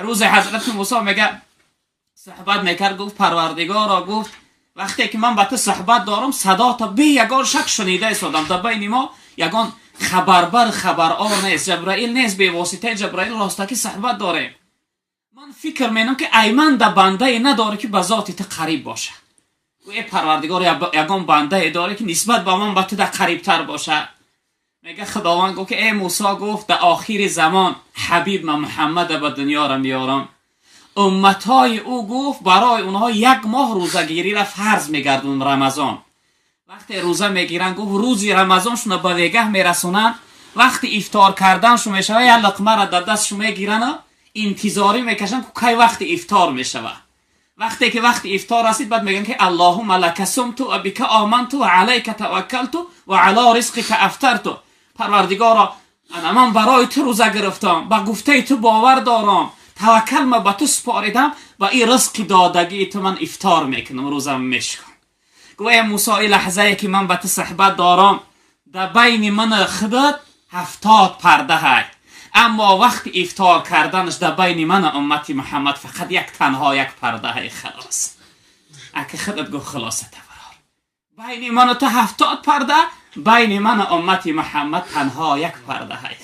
روز حضرت موسی میگه صحبت میکرد، گفت پروردگارا، گفت وقتی که من با تو صحبت دارم صدا تا بی یگان شک شنیده سودم، در بین ما یگان خبربر خبرآر نیست، جبرائیل نیست، به واسطه جبرائیل راستکی صحبت داره. من فکر میکنم که ایمن در بنده نداره که به ذات تو قریب باشه. ای پروردگار یگان بنده داره که نسبت به من به تو در قریب تر باشه. میگه خداوند گفت که ای موسی، گفت در آخر زمان حبیب من محمد به دنیا را میارم، امتهای او گفت برای اونها 1 ماه روزه گیری را فرض میگردون رمضان. وقتی روزه میگیرن گفت روزی رمضان شون به ویگه میرسونن، وقتی افطار کردن شو میشوه یا لقمه را در دست شو میگیرن، انتظاری میکشن که کی وقت افطار میشوه. وقتی که وقت افطار رسید بعد میگن که اللهم لک صمت و بک آمنت و علیک توکلت و علی رزقک افطرت. پروردگارا من برای تو روزه گرفتم، با گفته تو باور دارم، توکل ما به تو سپاریدم و این رزق دادگی تو من افطار میکنم، روزم میشکنم. گوه ای موسی، این لحظه که من به تو صحبت دارم در بین من خودت 70 پرده های، اما وقت افطار کردنش در بین من امتی محمد فقط تنها یک پرده های. خلاص اگه خودت گو خلاصه تبرار بین من و تو 70 پرده، بین من امتی محمد تنها یک پرده های.